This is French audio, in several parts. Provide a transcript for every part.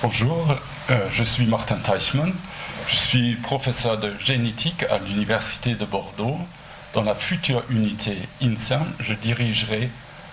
Bonjour, je suis Martin Teichmann. Je suis professeur de génétique à l'Université de Bordeaux. Dans la future unité INSERM, je dirigerai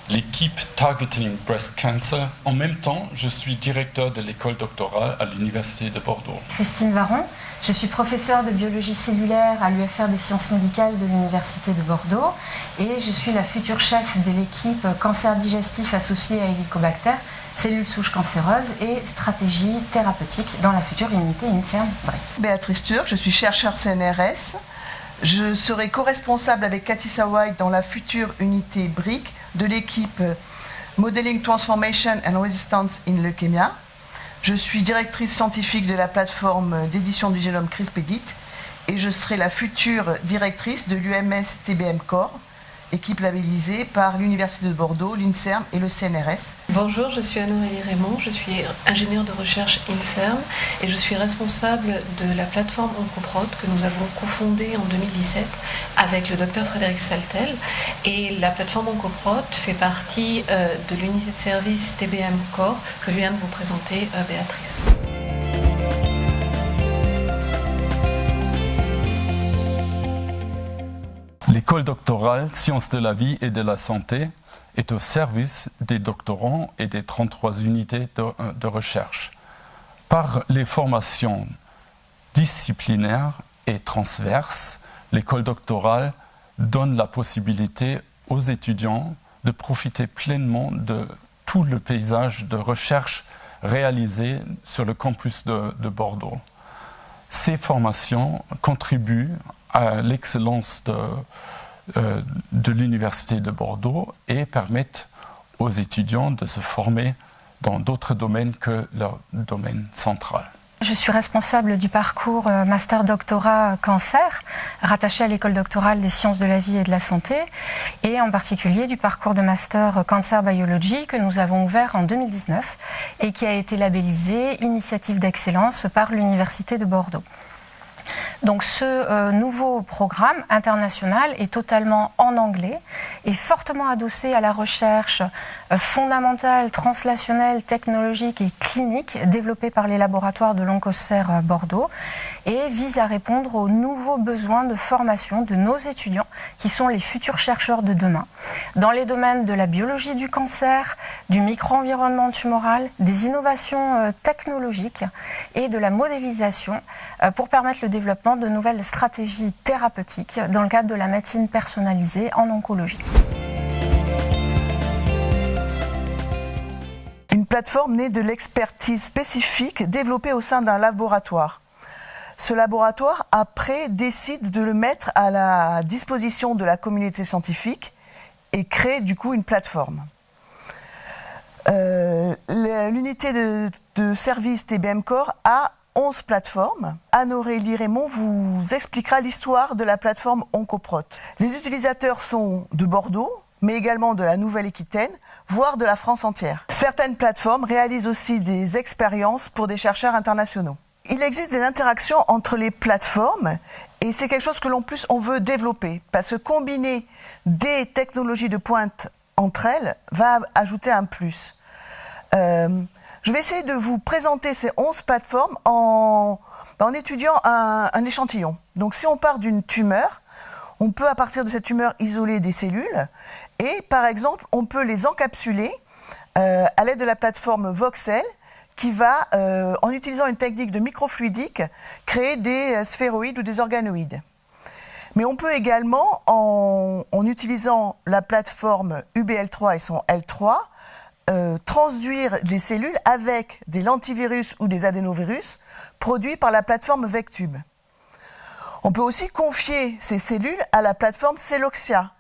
l'équipe Targeting Breast Cancer. En même temps, je suis directeur de l'école doctorale à l'Université de Bordeaux. Christine Varon, je suis professeure de biologie cellulaire à l'UFR des sciences médicales de l'Université de Bordeaux et je suis la future chef de l'équipe cancer digestif associé à Helicobacter, cellules souches cancéreuses et stratégie thérapeutique dans la future unité INSERM. Béatrice Turc, je suis chercheur CNRS. Je serai co-responsable avec Cathy Sawai dans la future unité BRIC de l'équipe Modeling Transformation and Resistance in Leukemia. Je suis directrice scientifique de la plateforme d'édition du génome CRISPR-Edit et je serai la future directrice de l'UMS TBM Core, équipe labellisée par l'Université de Bordeaux, l'INSERM et le CNRS. Bonjour, je suis Anne-Aurélie Raymond, je suis ingénieure de recherche INSERM et je suis responsable de la plateforme Oncoprot que nous avons cofondée en 2017 avec le docteur Frédéric Saltel. Et la plateforme Oncoprot fait partie de l'unité de service TBM Core que vient de vous présenter Béatrice. L'école doctorale Sciences de la vie et de la santé est au service des doctorants et des 33 unités de recherche. Par les formations disciplinaires et transverses, l'école doctorale donne la possibilité aux étudiants de profiter pleinement de tout le paysage de recherche réalisé sur le campus de Bordeaux. Ces formations contribuent à l'excellence de l'Université de Bordeaux et permettent aux étudiants de se former dans d'autres domaines que leur domaine central. Je suis responsable du parcours master-doctorat cancer, rattaché à l'école doctorale des sciences de la vie et de la santé, et en particulier du parcours de master cancer biology que nous avons ouvert en 2019 et qui a été labellisé Initiative d'excellence par l'Université de Bordeaux. Donc ce nouveau programme international est totalement en anglais et fortement adossé à la recherche fondamentale, translationnelle, technologique et clinique développée par les laboratoires de l'Oncosphère Bordeaux et vise à répondre aux nouveaux besoins de formation de nos étudiants qui sont les futurs chercheurs de demain dans les domaines de la biologie du cancer, du micro-environnement tumoral, des innovations technologiques et de la modélisation pour permettre le développement de nouvelles stratégies thérapeutiques dans le cadre de la médecine personnalisée en oncologie. Une plateforme née de l'expertise spécifique développée au sein d'un laboratoire. Ce laboratoire, après, décide de le mettre à la disposition de la communauté scientifique et crée du coup une plateforme. L'unité de service TBM Core a 11 plateformes. Anne-Aurélie Raymond vous expliquera l'histoire de la plateforme Oncoprot. Les utilisateurs sont de Bordeaux, mais également de la Nouvelle-Aquitaine, voire de la France entière. Certaines plateformes réalisent aussi des expériences pour des chercheurs internationaux. Il existe des interactions entre les plateformes et c'est quelque chose que on veut développer parce que combiner des technologies de pointe entre elles va ajouter un plus. Je vais essayer de vous présenter ces 11 plateformes en étudiant un échantillon. Donc si on part d'une tumeur, on peut à partir de cette tumeur isoler des cellules et par exemple on peut les encapsuler à l'aide de la plateforme Voxel qui va, en utilisant une technique de microfluidique, créer des sphéroïdes ou des organoïdes. Mais on peut également, en utilisant la plateforme UBL3 et son L3, transduire des cellules avec des lentivirus ou des adénovirus produits par la plateforme Vectube. On peut aussi confier ces cellules à la plateforme Celoxia,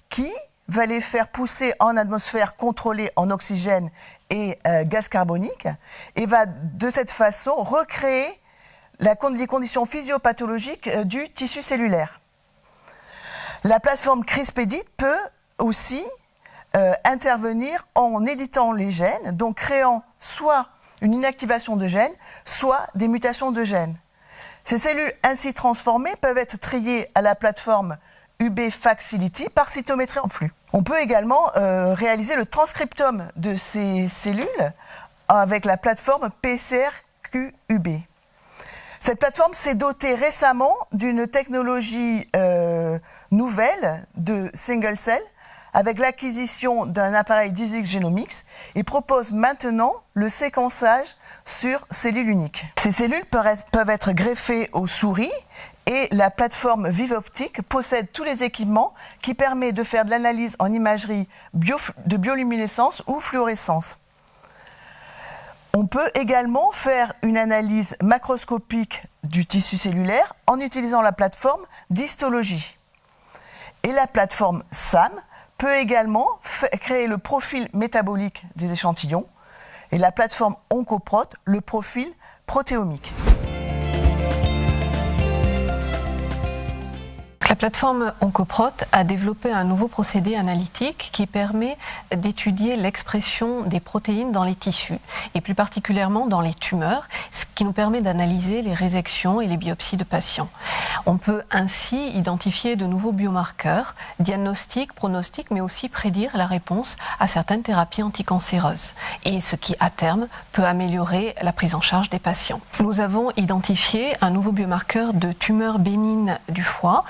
qui va les faire pousser en atmosphère contrôlée en oxygène et gaz carbonique, et va de cette façon recréer les conditions physiopathologiques du tissu cellulaire. La plateforme CRISPR-Edit peut aussi intervenir en éditant les gènes, donc créant soit une inactivation de gènes, soit des mutations de gènes. Ces cellules ainsi transformées peuvent être triées à la plateforme UB-Facility par cytométrie en flux. On peut également réaliser le transcriptome de ces cellules avec la plateforme PCR-QUB. Cette plateforme s'est dotée récemment d'une technologie nouvelle de single cell avec l'acquisition d'un appareil Dizix Genomics et propose maintenant le séquençage sur cellules uniques. Ces cellules peuvent être greffées aux souris et la plateforme ViveOptic possède tous les équipements qui permettent de faire de l'analyse en imagerie de bioluminescence ou fluorescence. On peut également faire une analyse macroscopique du tissu cellulaire en utilisant la plateforme d'histologie. Et la plateforme SAM peut également créer le profil métabolique des échantillons et la plateforme OncoProt, le profil protéomique. La plateforme OncoProt a développé un nouveau procédé analytique qui permet d'étudier l'expression des protéines dans les tissus et plus particulièrement dans les tumeurs, ce qui nous permet d'analyser les résections et les biopsies de patients. On peut ainsi identifier de nouveaux biomarqueurs, diagnostiques, pronostiques, mais aussi prédire la réponse à certaines thérapies anticancéreuses et ce qui, à terme, peut améliorer la prise en charge des patients. Nous avons identifié un nouveau biomarqueur de tumeur bénigne du foie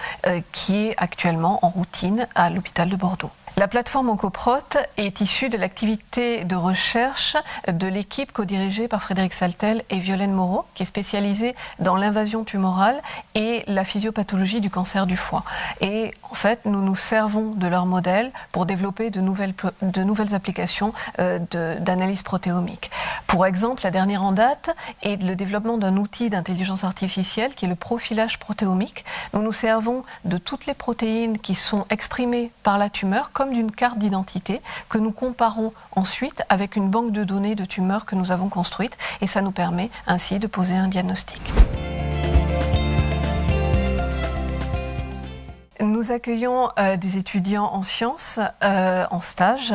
qui est actuellement en routine à l'hôpital de Bordeaux. La plateforme OncoProt est issue de l'activité de recherche de l'équipe co-dirigée par Frédéric Saltel et Violaine Moreau, qui est spécialisée dans l'invasion tumorale et la physiopathologie du cancer du foie. Et en fait, nous nous servons de leur modèle pour développer de nouvelles applications d'analyse protéomique. Pour exemple, la dernière en date est le développement d'un outil d'intelligence artificielle qui est le profilage protéomique. Nous nous servons de toutes les protéines qui sont exprimées par la tumeur comme d'une carte d'identité que nous comparons ensuite avec une banque de données de tumeurs que nous avons construite et ça nous permet ainsi de poser un diagnostic. Nous accueillons des étudiants en sciences, en stage,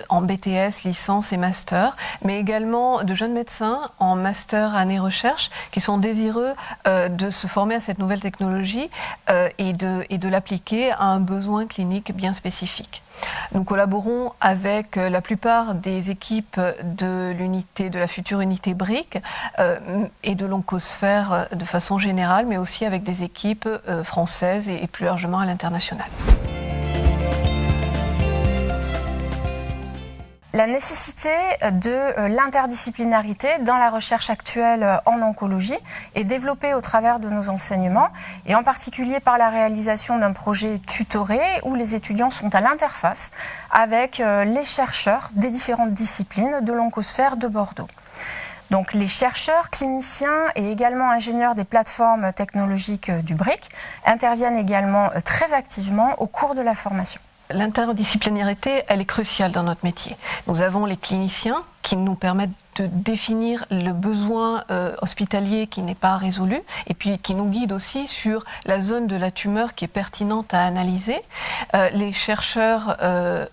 en BTS, licence et master, mais également de jeunes médecins en master année recherche qui sont désireux de se former à cette nouvelle technologie et de l'appliquer à un besoin clinique bien spécifique. Nous collaborons avec la plupart des équipes de la future unité BRIC et de l'oncosphère de façon générale, mais aussi avec des équipes françaises et plus largement à l'international. La nécessité de l'interdisciplinarité dans la recherche actuelle en oncologie est développée au travers de nos enseignements et en particulier par la réalisation d'un projet tutoré où les étudiants sont à l'interface avec les chercheurs des différentes disciplines de l'oncosphère de Bordeaux. Donc les chercheurs, cliniciens et également ingénieurs des plateformes technologiques du BRIC interviennent également très activement au cours de la formation. L'interdisciplinarité, elle est cruciale dans notre métier. Nous avons les cliniciens qui nous permettent de définir le besoin hospitalier qui n'est pas résolu et puis qui nous guide aussi sur la zone de la tumeur qui est pertinente à analyser. Les chercheurs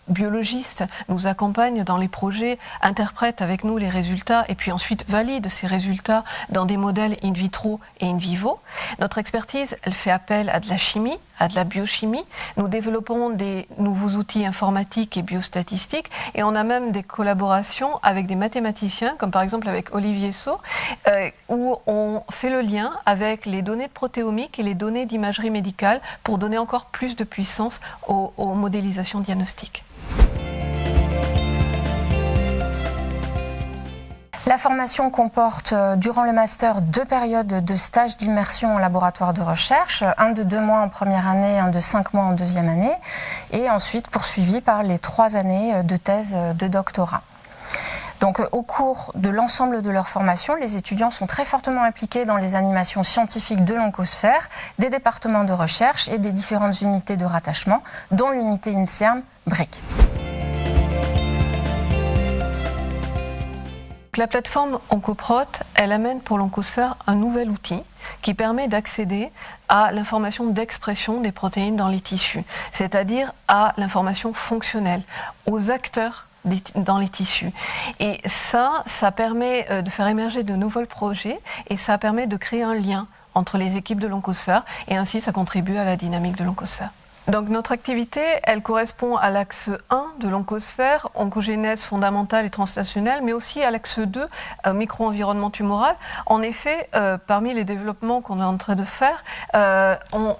biologistes nous accompagnent dans les projets, interprètent avec nous les résultats et puis ensuite valident ces résultats dans des modèles in vitro et in vivo. Notre expertise, elle fait appel à de la chimie, à de la biochimie. Nous développons des nouveaux outils informatiques et biostatistiques et on a même des collaborations avec des mathématiciens comme par exemple avec Olivier Saut, où on fait le lien avec les données de protéomique et les données d'imagerie médicale pour donner encore plus de puissance aux modélisations diagnostiques. La formation comporte durant le master 2 périodes de stage d'immersion en laboratoire de recherche, un de 2 mois en première année, un de 5 mois en deuxième année, et ensuite poursuivi par les 3 années de thèse de doctorat. Donc, au cours de l'ensemble de leur formation, les étudiants sont très fortement impliqués dans les animations scientifiques de l'oncosphère, des départements de recherche et des différentes unités de rattachement, dont l'unité INSERM BRIC. La plateforme OncoProt, elle amène pour l'oncosphère un nouvel outil qui permet d'accéder à l'information d'expression des protéines dans les tissus, c'est-à-dire à l'information fonctionnelle, aux acteurs dans les tissus. Et ça permet de faire émerger de nouveaux projets et ça permet de créer un lien entre les équipes de l'oncosphère et ainsi ça contribue à la dynamique de l'oncosphère. Donc notre activité, elle correspond à l'axe 1 de l'oncosphère, oncogénèse fondamentale et translationnelle, mais aussi à l'axe 2, micro-environnement tumoral. En effet, parmi les développements qu'on est en train de faire, on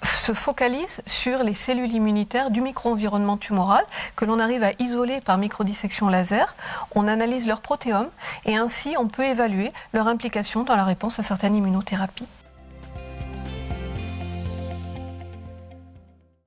se focalise sur les cellules immunitaires du micro-environnement tumoral que l'on arrive à isoler par microdissection laser. On analyse leur protéome et ainsi on peut évaluer leur implication dans la réponse à certaines immunothérapies.